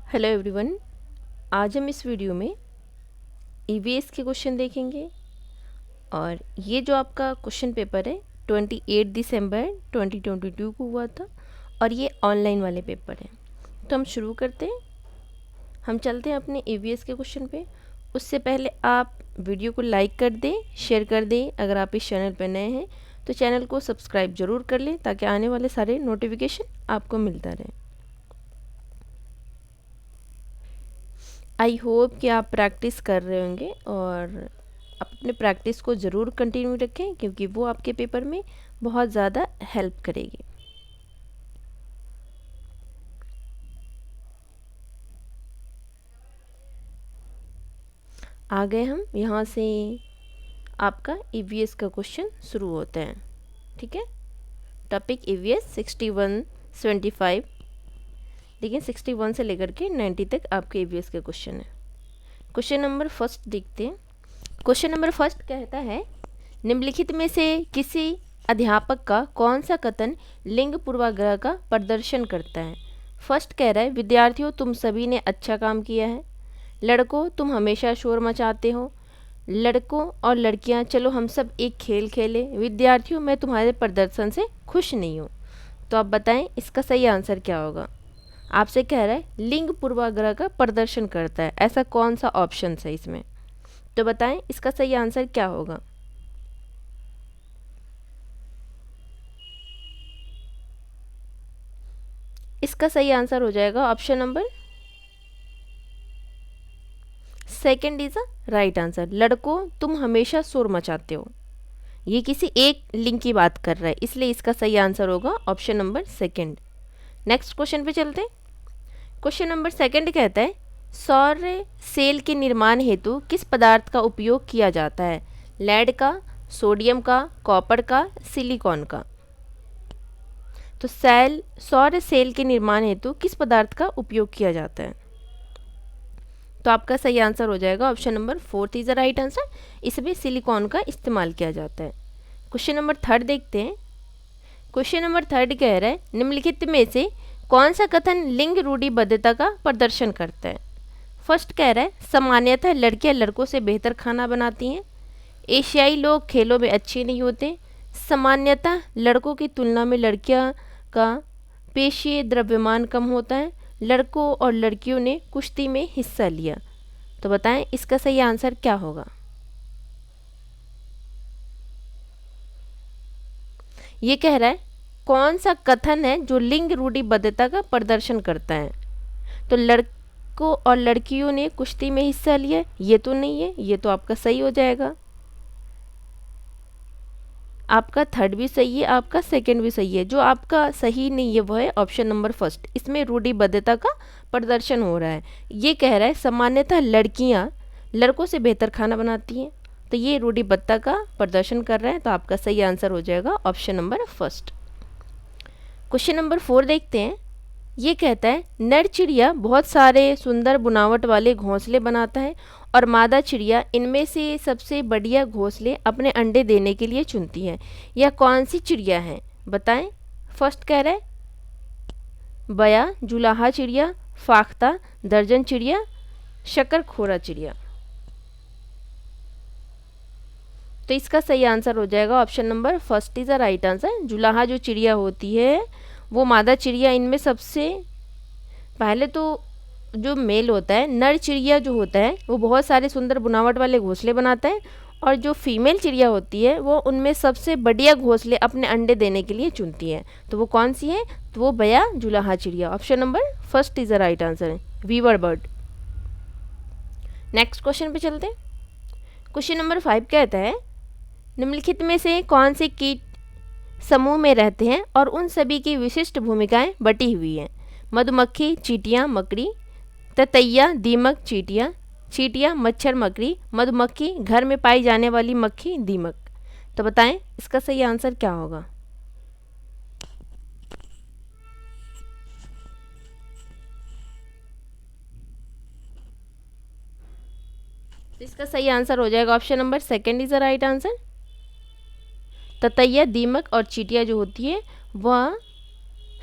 Hello everyone. आज हम इस वीडियो में ईवीएस के क्वेश्चन देखेंगे और ये जो आपका क्वेश्चन पेपर है 28 दिसंबर 2022 को हुआ था और ये ऑनलाइन वाले पेपर हैं। तो हम शुरू करते हैं। हम चलते हैं अपने ईवीएस के क्वेश्चन पे। उससे पहले आप वीडियो को लाइक कर दें, शेयर कर दें। अगर आप इस चैनल पर नए हैं तो चैनल को सब्सक्राइब ज़रूर कर लें ताकि आने वाले सारे नोटिफिकेशन आपको मिलता रहे। आई होप कि आप प्रैक्टिस कर रहे होंगे और आप अपने प्रैक्टिस को ज़रूर कंटिन्यू रखें क्योंकि वो आपके पेपर में बहुत ज़्यादा हेल्प करेगी। आ गए हम यहाँ से। आपका ईवीएस का क्वेश्चन शुरू होता है। ठीक है, टॉपिक ईवीएस 61 75, लेकिन 61 से लेकर के 90 तक आपके ईवीएस का क्वेश्चन है। क्वेश्चन नंबर फर्स्ट देखते हैं। क्वेश्चन नंबर फर्स्ट कहता है, निम्नलिखित में से किसी अध्यापक का कौन सा कथन लिंग पूर्वाग्रह का प्रदर्शन करता है। फर्स्ट कह रहा है, विद्यार्थियों तुम सभी ने अच्छा काम किया है। लड़कों तुम हमेशा शोर मचाते हो। लड़कों और लड़कियां चलो हम सब एक खेल खेलें। विद्यार्थियों मैं तुम्हारे प्रदर्शन से खुश नहीं हूँ। तो आप बताएं इसका सही आंसर क्या होगा। आपसे कह रहा है लिंग पूर्वाग्रह का प्रदर्शन करता है, ऐसा कौन सा ऑप्शन है इसमें। तो बताएं इसका सही आंसर क्या होगा। इसका सही आंसर हो जाएगा option number second is a right answer. लड़कों तुम हमेशा शोर मचाते हो। ये किसी एक लिंग की बात कर रहा है, इसलिए इसका सही आंसर होगा option number second. Next question पे चलते हैं। क्वेश्चन नंबर सेकंड कहता है, सौर सेल के निर्माण हेतु किस पदार्थ का उपयोग किया जाता है। लेड का, सोडियम का, कॉपर का, सिलिकॉन का। तो सौर सेल के निर्माण हेतु किस पदार्थ का उपयोग किया जाता है। तो आपका सही आंसर हो जाएगा option number fourth is the right answer. इसमें सिलिकॉन का इस्तेमाल किया जाता है। क्वेश्चन नंबर थर्ड देखते हैं। क्वेश्चन नंबर थर्ड कह रहा है, निम्नलिखित में से कौन सा कथन लिंग रूढ़िबद्धता का प्रदर्शन करता है। फर्स्ट कह रहा है, सामान्यतः लड़कियां लड़कों से बेहतर खाना बनाती हैं। एशियाई लोग खेलों में अच्छे नहीं होते। सामान्यतः लड़कों की तुलना में लड़कियां का पेशीय द्रव्यमान कम होता है। लड़कों और लड़कियों ने कुश्ती में हिस्सा लिया। तो बताएं इसका सही आंसर क्या होगा। ये कह रहा है कौन सा कथन है जो लिंग रूढ़िबद्धता का प्रदर्शन करता है। तो लड़कों और लड़कियों ने कुश्ती में हिस्सा लिया, ये तो नहीं है, ये तो आपका सही हो जाएगा। आपका थर्ड भी सही है, आपका सेकंड भी सही है। जो आपका सही नहीं है वो है ऑप्शन नंबर फर्स्ट। इसमें रूढ़िबद्धता का प्रदर्शन हो रहा है। ये कह रहा है सामान्यतः लड़कियां लड़कों से बेहतर खाना बनाती हैं, तो ये रूढ़िबद्धता का प्रदर्शन कर रहा है। तो आपका सही आंसर हो जाएगा option number first. Question number 4 देखते हैं। ये कहता है, नर चिड़िया बहुत सारे सुंदर बुनावट वाले घोंसले बनाता है और मादा चिड़िया इनमें से सबसे बढ़िया घोंसले अपने अंडे देने के लिए चुनती है। यह कौन सी चिड़िया है बताएं। फर्स्ट कह रहा है बया, जुलाहा चिड़िया, फाख्ता, दर्जन चिड़िया, शकरखोरा चिड़िया। तो इसका सही आंसर हो जाएगा option number first is the right answer. जुलाहा जो चिड़िया होती है वो मादा चिड़िया इनमें सबसे पहले तो जो मेल होता है, नर चिड़िया जो होता है वो बहुत सारे सुंदर बुनावट वाले घोंसले बनाता है और जो फीमेल चिड़िया होती है वो उनमें सबसे बढ़िया घोंसले अपने अंडे देने के लिए चुनती है। तो वो कौन सी है, तो वो बया जुलाहा चिड़िया। Option number first is the right answer, weaver bird. Next question पे चलते हैं। क्वेश्चन नंबर 5 कहता है, निम्नलिखित में से कौन से कीट समूह में रहते हैं और उन सभी की विशिष्ट भूमिकाएं बटी हुई हैं। मधुमक्खी, चींटियां, मकड़ी, ततैया, दीमक, चींटियां, चींटियां, मच्छर, मकड़ी, मधुमक्खी, घर में पाई जाने वाली मक्खी, दीमक। तो बताएं इसका सही आंसर क्या होगा। इसका सही आंसर हो जाएगा option number second is the right answer. ततैया, दीमक और चींटियां जो होती है वह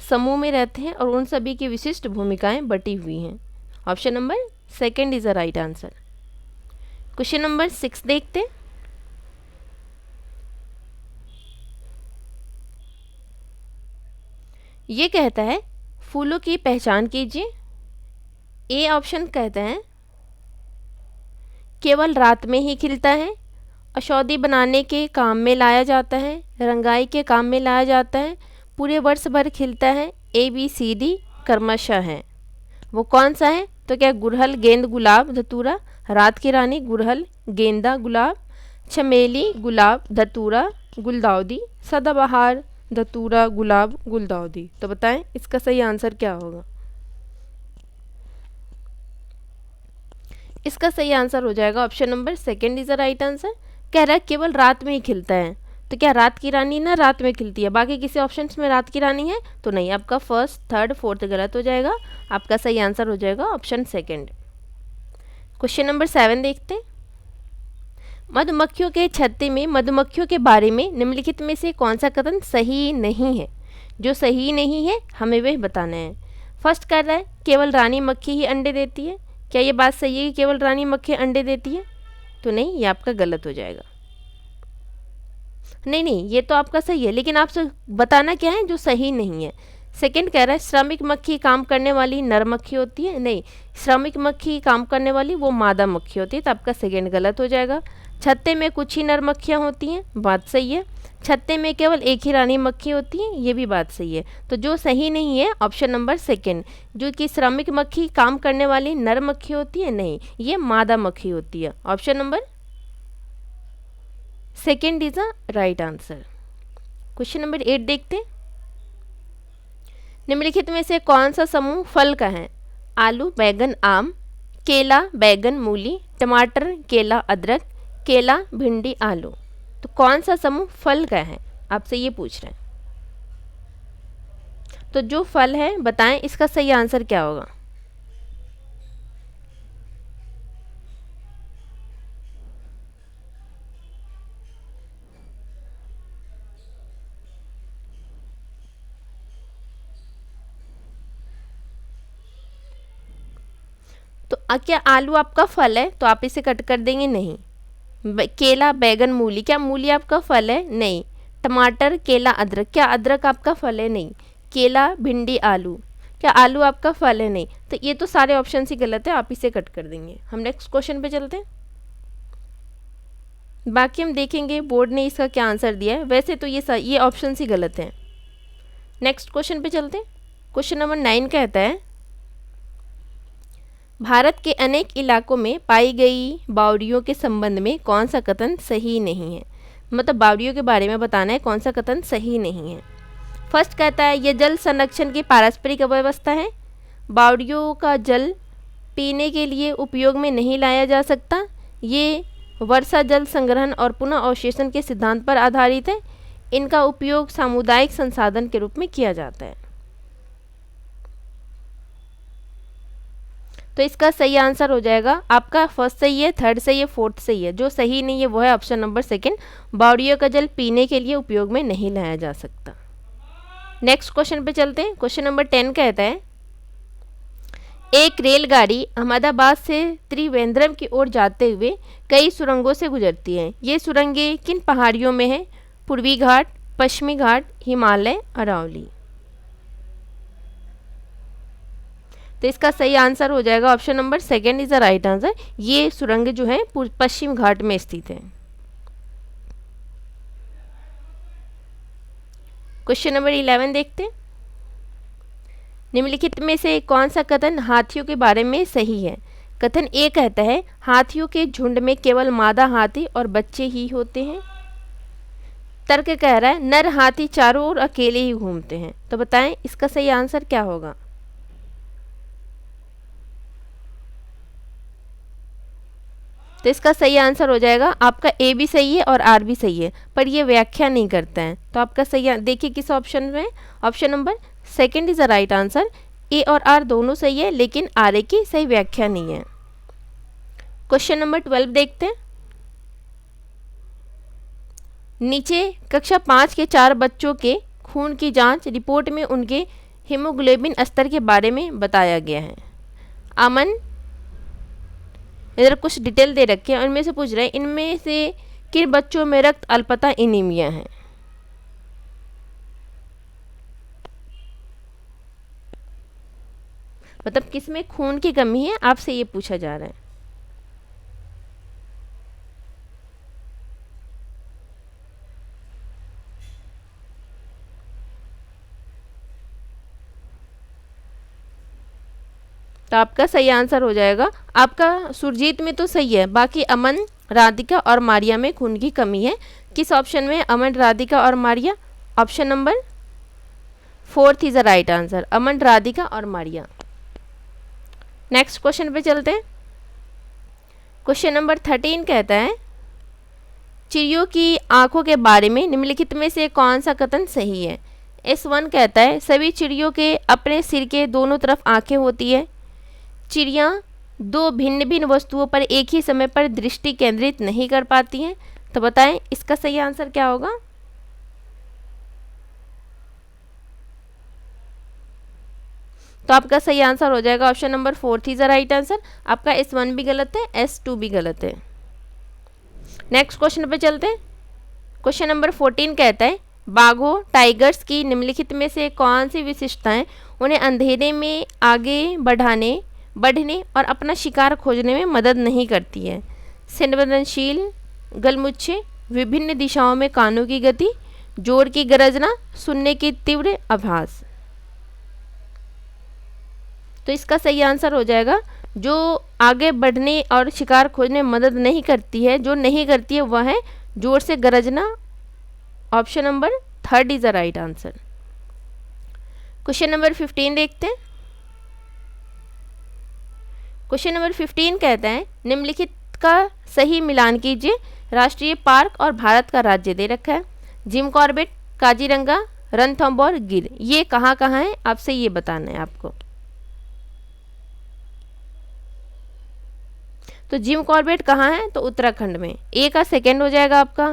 समूह में रहते हैं और उन सभी की विशिष्ट भूमिकाएं बटी हुई हैं। Option number second is the right answer. Question number 6 देखते हैं। ये कहता है फूलों की पहचान कीजिए। ए ऑप्शन कहते हैं केवल रात में ही खिलता है, औषधि बनाने के काम में लाया जाता है, रंगाई के काम में लाया जाता है, पूरे वर्ष भर खिलता है, ए बी सी डी क्रमशः है। वो कौन सा है? तो क्या गुड़हल, गेंद, गुलाब, धतूरा, रात की रानी, गुड़हल, गेंदा, गुलाब, चमेली, गुलाब, धतूरा, गुलदाउदी, सदाबहार, धतूरा, गुलाब, गुलदाउदी। तो बताएं इसका सही आंसर क्या होगा? इसका सही आंसर हो जाएगा option number second is the right answer. कह रहा है केवल रात में ही खिलता है, तो क्या रात की रानी ना रात में खिलती है, बाकी किसी ऑप्शंस में रात की रानी है? तो नहीं, आपका फर्स्ट, थर्ड, फोर्थ गलत हो जाएगा। आपका सही आंसर हो जाएगा ऑप्शन सेकंड। क्वेश्चन नंबर 7 देखते हैं। मधुमक्खियों के छत्ते में मधुमक्खियों के बारे में निम्नलिखित में से कौन सा कथन सही नहीं है? जो सही नहीं है हमें वह बताना है। फर्स्ट कर रहा है केवल रानी मक्खी ही अंडे देती है। क्या ये बात सही है कि केवल रानी मक्खी अंडे देती है? तो नहीं, ये आपका गलत हो जाएगा। नहीं, ये तो आपका सही है, लेकिन आपसे बताना क्या है जो सही नहीं है। सेकंड कह रहा है श्रमिक मक्खी काम करने वाली नर मक्खी होती है। नहीं, श्रमिक मक्खी काम करने वाली वो मादा मक्खी होती है, तो आपका सेकंड गलत हो जाएगा। छत्ते में कुछ ही नर मक्खियाँ होती हैं, बात सही है। छत्ते में केवल एक ही रानी मक्खी होती है, ये भी बात सही है। तो जो सही नहीं है ऑप्शन नंबर सेकंड, जो कि श्रमिक मक्खी काम करने वाली नर मक्खी होती है, नहीं, ये मादा मक्खी होती है। Option number second is a right answer. Question number 8 देखते हैं। निम्नलिखित में से कौन सा समूह फल का है? आलू, बैगन, आम, केला, बैगन, मूली, टमाटर, केला, अदरक, केला, भिंडी, आलू। तो कौन सा समूह फल का है? आपसे ये पूछ रहे हैं। तो जो फल है बताएं इसका सही आंसर क्या होगा? तो क्या आलू आपका फल है? तो आप इसे कट कर देंगे, नहीं। केला, बैगन, मूली, क्या मूली आपका फल है? नहीं। टमाटर, केला, अदरक, क्या अदरक आपका फल है? नहीं। केला, भिंडी, आलू, क्या आलू आपका फल है? नहीं। तो ये तो सारे ऑप्शन ही गलत है, आप इसे कट कर देंगे। हम नेक्स्ट क्वेश्चन पे चलते हैं। बाकी हम देखेंगे बोर्ड ने इसका क्या आंसर दिया है। वैसे तो ये ऑप्शन ही गलत हैं। नेक्स्ट क्वेश्चन पे चलते हैं। क्वेश्चन नंबर 9 कहता है भारत के अनेक इलाकों में पाई गई बावड़ियों के संबंध में कौन सा कथन सही नहीं है? मतलब बावड़ियों के बारे में बताना है कौन सा कथन सही नहीं है। फर्स्ट कहता है यह जल संरक्षण की पारस्परिक अव्यवस्था है। बावड़ियों का जल पीने के लिए उपयोग में नहीं लाया जा सकता। ये वर्षा जल संग्रहण और पुनः अवशोषण के सिद्धांत पर आधारित है। इनका उपयोग सामुदायिक संसाधन के रूप में किया जाता है। तो इसका सही आंसर हो जाएगा आपका फर्स्ट सही है, थर्ड सही है, फोर्थ सही है। जो सही नहीं है वो है ऑप्शन नंबर सेकंड, बावड़ियों का जल पीने के लिए उपयोग में नहीं लाया जा सकता। नेक्स्ट क्वेश्चन पे चलते हैं। क्वेश्चन नंबर 10 कहता है एक रेलगाड़ी अहमदाबाद से त्रिवेंद्रम की ओर जाते हुए कई सुरंगों से गुजरती है। ये सुरंगें किन पहाड़ियों में है? पूर्वी घाट, पश्चिमी घाट, हिमालय, अरावली। तो इसका सही आंसर हो जाएगा option number second is the right answer. ये सुरंग जो है पश्चिम घाट में स्थित है। क्वेश्चन नंबर 11 देखते हैं। निम्नलिखित में से कौन सा कथन हाथियों के बारे में सही है? कथन ए कहता है हाथियों के झुंड में केवल मादा हाथी और बच्चे ही होते हैं। तर्क कह रहा है नर हाथी चारों ओर अकेले ही घूमते हैं। तो बताएं इसका सही आंसर क्या होगा? तो इसका सही आंसर हो जाएगा आपका ए भी सही है और आर भी सही है, पर ये व्याख्या नहीं करता है। तो आपका सही देखिए किस ऑप्शन में, option number second is the right answer. A और आर दोनों सही है, लेकिन आर ए की सही व्याख्या नहीं है। क्वेश्चन नंबर 12 देखते हैं। नीचे कक्षा 5 के 4 बच्चों के खून की जांच रिपोर्ट में उनके हीमोग्लोबिन स्तर के बारे में बताया गया है। अमन, इधर कुछ डिटेल दे रखे हैं, उनमें से पूछ रहे हैं इनमें से किन बच्चों में रक्त अल्पता एनीमिया है। मतलब किसमें खून की कमी है, आपसे ये पूछा जा रहा है। तो आपका सही आंसर हो जाएगा, आपका सुरजीत में तो सही है, बाकी अमन, राधिका और मारिया में खून की कमी है। किस ऑप्शन में? अमन, राधिका और Maria. Option number 4 is the right answer, Aman, Radhika और मारिया। नेक्स्ट क्वेश्चन पे चलते हैं। क्वेश्चन नंबर 13 कहता है चिड़ियों की आंखों के बारे में निम्नलिखित में से कौन सा कथन सही है। S1 कहता है सभी चिड़ियों के अपने सिर के दोनों तरफ आंखें होती है। चिड़ियाँ दो भिन्न भिन्न वस्तुओं पर एक ही समय पर दृष्टि केंद्रित नहीं कर पाती हैं। तो बताएं इसका सही आंसर क्या होगा। तो आपका सही आंसर हो जाएगा option number 4 is the right answer. आपका S1 भी गलत है, S2 भी गलत है। नेक्स्ट क्वेश्चन पे चलते हैं। क्वेश्चन नंबर 14 कहता है बाघों, टाइगर्स की निम्नलिखित में से कौन सी विशेषताएं उन्हें अंधेरे में आगे बढ़ने और अपना शिकार खोजने में मदद नहीं करती है। संवेदनशील, गलमुच्छे, विभिन्न दिशाओं में कानों की गति, जोर की गरजना, सुनने की तीव्र आभास। तो इसका सही आंसर हो जाएगा जो आगे बढ़ने और शिकार खोजने में मदद नहीं करती है, जो नहीं करती है वह है जोर से गरजना। Option number 3 is the right answer. Question number 15 देखते हैं। क्वेश्चन नंबर 15 कहता है निम्नलिखित का सही मिलान कीजिए। राष्ट्रीय पार्क और भारत का राज्य दे रखा है। जिम कॉर्बेट, काजीरंगा, रणथंभौर, गिर, ये कहाँ कहाँ है आपसे ये बताना है आपको। तो जिम कॉर्बेट कहाँ है? तो उत्तराखंड में। ए का सेकंड हो जाएगा आपका।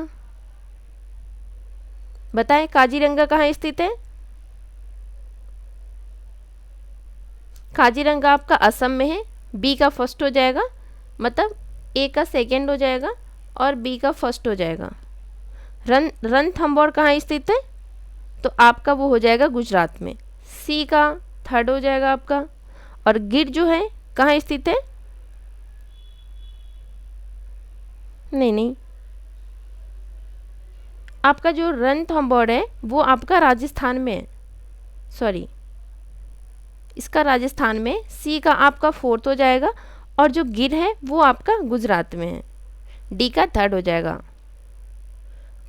बताएं काजीरंगा कहाँ स्थित है? काजीरंगा आपका असम में है। बी का फर्स्ट हो जाएगा, मतलब ए का सेकंड हो जाएगा और बी का फर्स्ट हो जाएगा। रणथंभौर कहाँ स्थित है? तो आपका वो हो जाएगा गुजरात में। सी का थर्ड हो जाएगा आपका। और गिर जो है कहाँ स्थित है? नहीं, आपका जो रणथंभौर है वो आपका राजस्थान में है। सॉरी, इसका राजस्थान में। सी का आपका फोर्थ हो जाएगा और जो गिर है वो आपका गुजरात में है। डी का थर्ड हो जाएगा।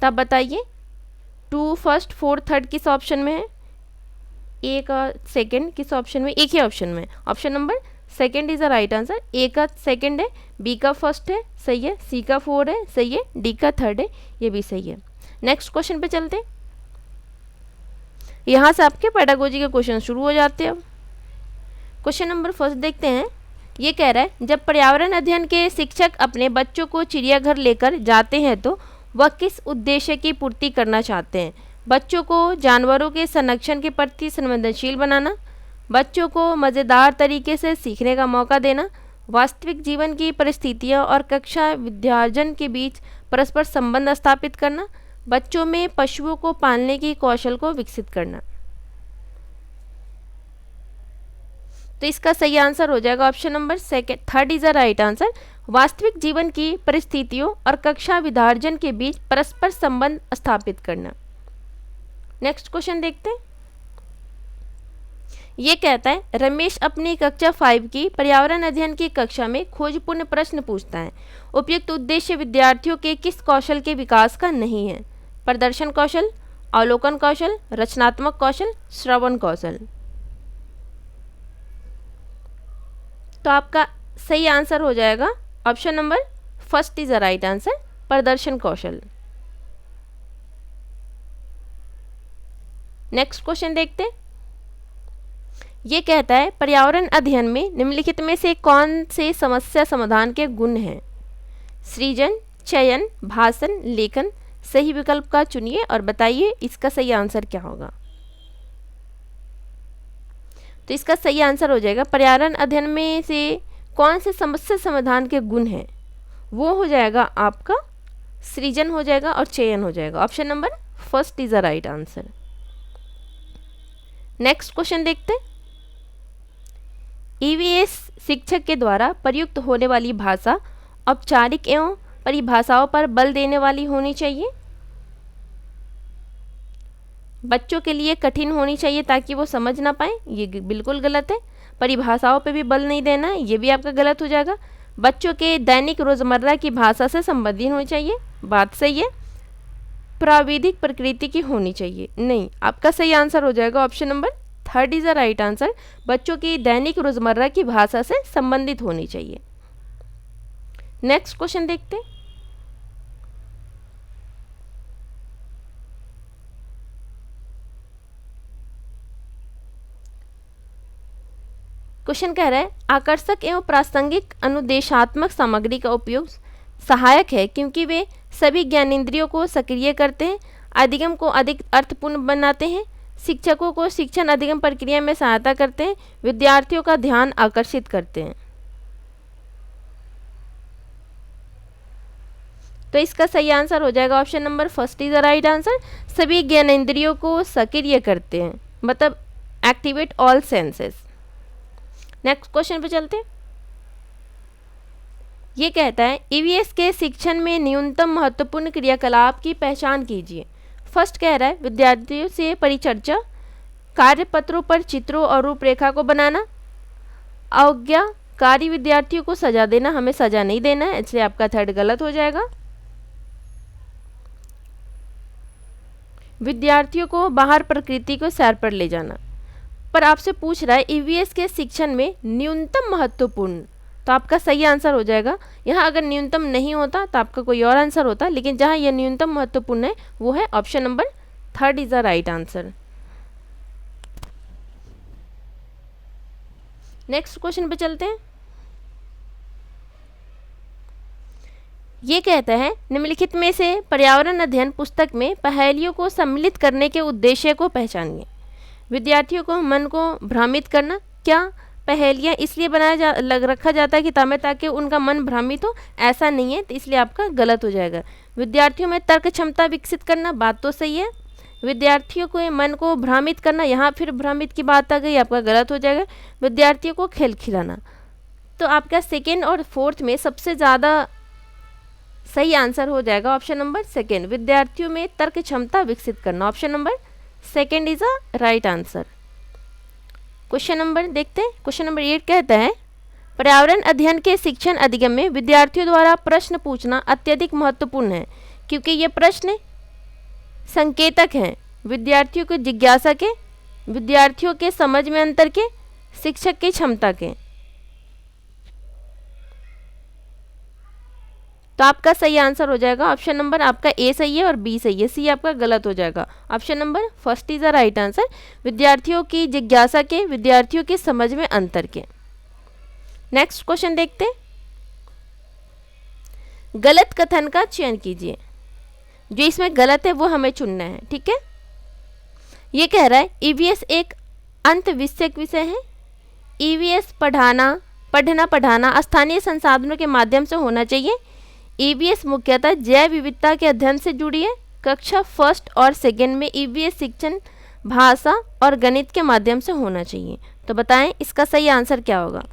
तब बताइए 2 फर्स्ट 4 थर्ड किस ऑप्शन में है? ए का सेकंड किस ऑप्शन में? एक ही ऑप्शन में। Option number second is the right answer. A का सेकंड है, बी का फर्स्ट है, सही है। सी का 4 है, सही है। डी का थर्ड है, ये भी सही है। नेक्स्ट क्वेश्चन पे चलते हैं। यहाँ से आपके पेडागोजी के क्वेश्चन शुरू हो जाते हैं। अब क्वेश्चन नंबर फर्स्ट देखते हैं। ये कह रहा है जब पर्यावरण अध्ययन के शिक्षक अपने बच्चों को चिड़ियाघर लेकर जाते हैं तो वह किस उद्देश्य की पूर्ति करना चाहते हैं। बच्चों को जानवरों के संरक्षण के प्रति संवेदनशील बनाना, बच्चों को मज़ेदार तरीके से सीखने का मौका देना, वास्तविक जीवन की परिस्थितियों और कक्षा विद्यार्जन के बीच परस्पर संबंध स्थापित करना, बच्चों में पशुओं को पालने की कौशल को विकसित करना। तो इसका सही आंसर हो जाएगा option number third is the right answer. वास्तविक जीवन की परिस्थितियों और कक्षा विद्यार्जन के बीच परस्पर संबंध स्थापित करना। नेक्स्ट क्वेश्चन देखते हैं। ये कहता है रमेश अपनी कक्षा 5 की पर्यावरण अध्ययन की कक्षा में खोजपूर्ण प्रश्न पूछता है। उपयुक्त उद्देश्य विद्यार्थियों के किस कौशल के विकास का नहीं है? प्रदर्शन कौशल, अवलोकन कौशल, रचनात्मक कौशल, श्रवण कौशल। तो आपका सही आंसर हो जाएगा option number first is the right answer, प्रदर्शन कौशल। नेक्स्ट क्वेश्चन देखते हैं। ये कहता है पर्यावरण अध्ययन में निम्नलिखित में से कौन से समस्या समाधान के गुण हैं? सृजन, चयन, भाषण, लेखन। सही विकल्प का चुनिए और बताइए इसका सही आंसर क्या होगा। तो इसका सही आंसर हो जाएगा पर्यावरण अध्ययन में से कौन से समस्या समाधान के गुण हैं, वो हो जाएगा आपका सृजन हो जाएगा और चयन हो जाएगा। Option number first is the right answer. Next question देखते हैं। ईवीएस शिक्षक के द्वारा प्रयुक्त होने वाली भाषा औपचारिक एवं परिभाषाओं पर बल देने वाली होनी चाहिए, बच्चों के लिए कठिन होनी चाहिए ताकि वो समझ ना पाए, ये बिल्कुल गलत है। परिभाषाओं पे भी बल नहीं देना है, ये भी आपका गलत हो जाएगा। बच्चों के दैनिक रोजमर्रा की भाषा से संबंधित होनी चाहिए, बात सही है। प्राविधिक प्रकृति की होनी चाहिए, नहीं, आपका सही आंसर हो जाएगा option number third is the right answer. बच्चों की दैनिक रोजमर्रा की भाषा से संबंधित होनी चाहिए। नेक्स्ट क्वेश्चन देखते हैं। क्वेश्चन कह रहा है आकर्षक एवं प्रासंगिक अनुदेशात्मक सामग्री का उपयोग सहायक है क्योंकि वे सभी ज्ञानेंद्रियों को सक्रिय करते हैं, अधिगम को अधिक अर्थपूर्ण बनाते हैं, शिक्षकों को शिक्षण अधिगम प्रक्रिया में सहायता करते हैं, विद्यार्थियों का ध्यान आकर्षित करते हैं। तो इसका सही आंसर हो जाएगा option number first is the right answer. सभी ज्ञानेंद्रियों को सक्रिय करते हैं, मतलब activate all senses. Next question पे चलते हैं। ये कहता है ईवीएस के शिक्षण में न्यूनतम महत्वपूर्ण क्रियाकलाप की पहचान कीजिए। फर्स्ट कह रहा है विद्यार्थियों से परिचर्चा, कार्यपत्रों पर चित्रों और रूपरेखा को बनाना, आज्ञाकारी विद्यार्थियों को सजा देना, हमें सजा नहीं देना है इसलिए आपका थर्ड गलत हो जाएगा। विद्यार्थियों को बाहर प्रकृति को सैर पर ले जाना, पर आपसे पूछ रहा है ईवीएस के शिक्षण में न्यूनतम महत्वपूर्ण, तो आपका सही आंसर हो जाएगा। यहाँ अगर न्यूनतम नहीं होता तो आपका कोई और आंसर होता, लेकिन जहाँ यह न्यूनतम महत्वपूर्ण है वो है option number third is the right answer. Next question पे चलते हैं। ये कहता है निम्नलिखित में से पर्यावरण अध्ययन पुस्तक में पहेलियों को सम्मिलित करने के उद्देश्य को पहचानिए। विद्यार्थियों को मन को भ्रमित करना, क्या पहेलियाँ इसलिए रखा जाता है किताब में ताकि उनका मन भ्रमित हो, ऐसा नहीं है, तो इसलिए आपका गलत हो जाएगा। विद्यार्थियों में तर्क क्षमता विकसित करना, बात तो सही है। विद्यार्थियों को मन को भ्रमित करना, यहाँ फिर भ्रमित की बात आ गई, आपका गलत हो जाएगा। विद्यार्थियों को खेल खिलाना, तो आपका सेकेंड और फोर्थ में सबसे ज़्यादा सही आंसर हो जाएगा ऑप्शन नंबर सेकेंड, विद्यार्थियों में तर्क क्षमता विकसित करना। Option number second is a right answer. Question number देखते हैं। क्वेश्चन नंबर 8 कहता है पर्यावरण अध्ययन के शिक्षण अधिगम में विद्यार्थियों द्वारा प्रश्न पूछना अत्यधिक महत्वपूर्ण है क्योंकि ये प्रश्न संकेतक हैं विद्यार्थियों को जिज्ञासा के, विद्यार्थियों के समझ में अंतर के, शिक्षक की क्षमता के। तो आपका सही आंसर हो जाएगा ऑप्शन नंबर आपका ए सही है और बी सही है, सी आपका गलत हो जाएगा। Option number first is the right answer, विद्यार्थियों की जिज्ञासा के, विद्यार्थियों की समझ में अंतर के। नेक्स्ट क्वेश्चन देखते हैं। गलत कथन का चयन कीजिए, जो इसमें गलत है वो हमें चुनना है, ठीक है। ये कह रहा है ईवीएस एक अंत विषयक विषय है। ईवीएस पढ़ना स्थानीय संसाधनों के माध्यम से होना चाहिए। ईवीएस मुख्यतः जैव विविधता के अध्ययन से जुड़ी है। कक्षा फर्स्ट और सेकेंड में ईवीएस शिक्षण भाषा और गणित के माध्यम से होना चाहिए। तो बताएं इसका सही आंसर क्या होगा,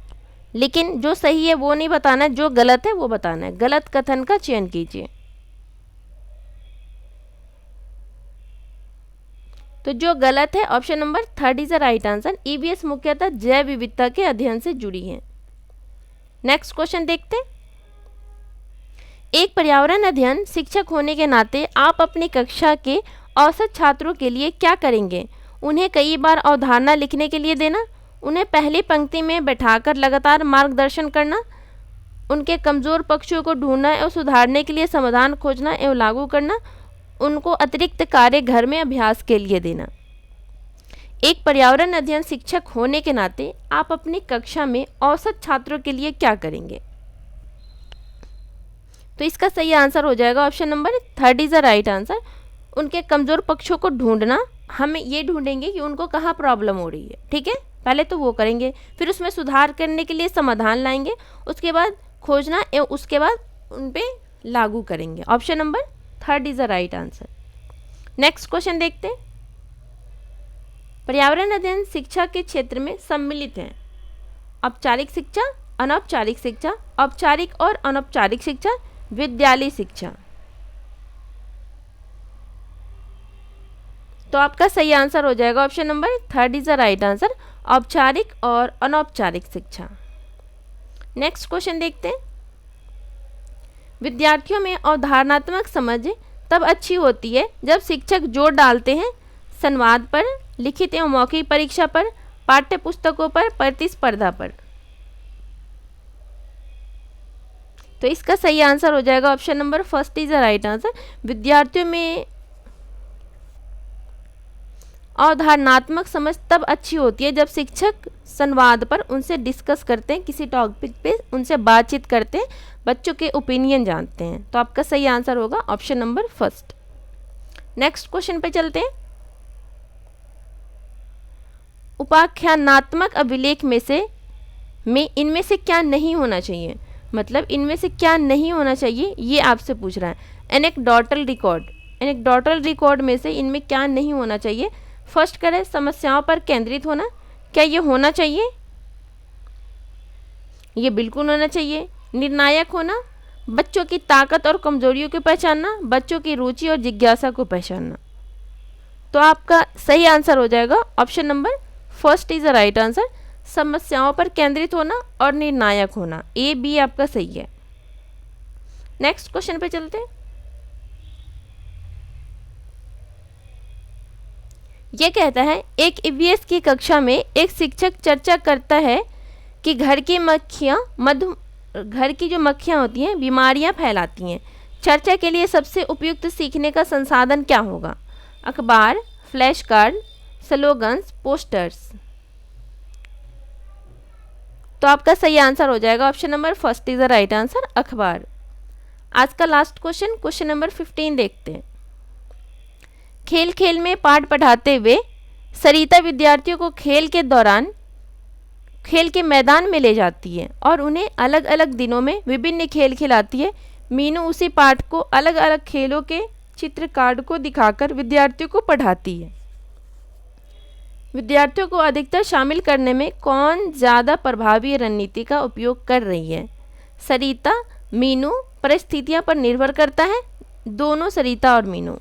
लेकिन जो सही है वो नहीं बताना है, जो गलत है वो बताना है। गलत कथन का चयन कीजिए। तो जो गलत है option number third is the right answer, EVS मुख्यतः जैव विविधता के अध्ययन से जुड़ी है। नेक्स्ट क्वेश्चन देखते हैं। एक पर्यावरण अध्ययन शिक्षक होने के नाते आप अपनी कक्षा के औसत छात्रों के लिए क्या करेंगे? उन्हें कई बार अवधारणा लिखने के लिए देना, उन्हें पहली पंक्ति में बैठाकर लगातार मार्गदर्शन करना, उनके कमज़ोर पक्षों को ढूंढना और सुधारने के लिए समाधान खोजना एवं लागू करना, उनको अतिरिक्त कार्य घर में अभ्यास के लिए देना। एक पर्यावरण अध्ययन शिक्षक होने के नाते आप अपनी कक्षा में औसत छात्रों के लिए क्या करेंगे? तो इसका सही आंसर हो जाएगा option number third is the right answer, उनके कमज़ोर पक्षों को ढूंढना। हम ये ढूंढेंगे कि उनको कहाँ प्रॉब्लम हो रही है, ठीक है। पहले तो वो करेंगे, फिर उसमें सुधार करने के लिए समाधान लाएंगे, उसके बाद खोजना एवं उसके बाद उन पे लागू करेंगे। Option number third is the right answer. Next question देखते हैं। पर्यावरण अध्ययन शिक्षा के क्षेत्र में सम्मिलित है औपचारिक शिक्षा, अनौपचारिक शिक्षा, औपचारिक और अनौपचारिक शिक्षा, विद्यालय शिक्षा। तो आपका सही आंसर हो जाएगा option number third is the right answer, औपचारिक और अनौपचारिक शिक्षा। नेक्स्ट क्वेश्चन देखते हैं। विद्यार्थियों में अवधारणात्मक समझ तब अच्छी होती है जब शिक्षक जोर डालते हैं संवाद पर, लिखित एवं मौखिक परीक्षा पर, पाठ्य पुस्तकों पर, प्रतिस्पर्धा पर। तो इसका सही आंसर हो जाएगा option number first is the right answer. विद्यार्थियों में अवधारणात्मक समझ तब अच्छी होती है जब शिक्षक संवाद पर उनसे डिस्कस करते हैं, किसी टॉपिक पे उनसे बातचीत करते हैं, बच्चों के ओपिनियन जानते हैं। तो आपका सही आंसर होगा option number first. Next question पे चलते हैं। उपाख्यानात्मक अभिलेख में इनमें से क्या नहीं होना चाहिए, मतलब इनमें से क्या नहीं होना चाहिए ये आपसे पूछ रहा है। एनेक्डोटल रिकॉर्ड में से इनमें क्या नहीं होना चाहिए। फर्स्ट करें समस्याओं पर केंद्रित होना, क्या ये होना चाहिए? ये बिल्कुल होना चाहिए। निर्णायक होना, बच्चों की ताकत और कमजोरियों को पहचानना, बच्चों की रुचि और जिज्ञासा को पहचानना। तो आपका सही आंसर हो जाएगा option number first is the right answer, समस्याओं पर केंद्रित होना और निर्णायक होना। ए बी आपका सही है। नेक्स्ट क्वेश्चन पे चलते हैं। ये कहता है एक ईवीएस की कक्षा में एक शिक्षक चर्चा करता है कि घर की जो मक्खियाँ होती हैं बीमारियां फैलाती हैं। चर्चा के लिए सबसे उपयुक्त सीखने का संसाधन क्या होगा? अखबार, फ्लैश कार्ड, स्लोगन्स, पोस्टर्स। तो आपका सही आंसर हो जाएगा option number first is the right answer, अखबार। आज का लास्ट क्वेश्चन नंबर 15 देखते हैं। खेल खेल में पाठ पढ़ाते हुए सरिता विद्यार्थियों को खेल के दौरान खेल के मैदान में ले जाती है और उन्हें अलग अलग दिनों में विभिन्न खेल खिलाती है। मीनू उसी पाठ को अलग अलग खेलों के चित्र कार्ड को दिखाकर विद्यार्थियों को पढ़ाती है। विद्यार्थियों को अधिकतर शामिल करने में कौन ज़्यादा प्रभावी रणनीति का उपयोग कर रही है? सरिता, मीनू? परिस्थितियों पर निर्भर करता है, दोनों सरिता और मीनू।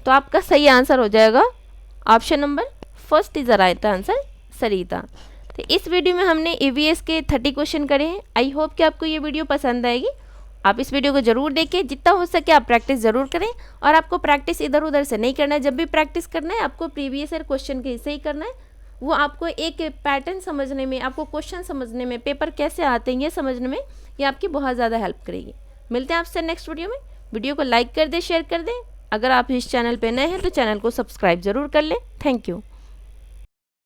तो आपका सही आंसर हो जाएगा option number first is the right answer, Sarita. तो इस वीडियो में हमने ईवीएस के 30 क्वेश्चन करे हैं। आई होप कि आपको ये वीडियो पसंद आएगी। आप इस वीडियो को जरूर देखें, जितना हो सके आप प्रैक्टिस ज़रूर करें। और आपको प्रैक्टिस इधर उधर से नहीं करना है। जब भी प्रैक्टिस करना है आपको प्रीवियस ईयर क्वेश्चन के हिस्से ही करना है। वो आपको एक पैटर्न समझने में, आपको क्वेश्चन समझने में, पेपर कैसे आते हैं ये समझने में ये आपकी बहुत ज़्यादा हेल्प करेगी। मिलते हैं आपसे नेक्स्ट वीडियो में। वीडियो को लाइक कर दें, शेयर कर दें। अगर आप इस चैनल पर नए हैं तो चैनल को सब्सक्राइब ज़रूर कर लें। Thank you.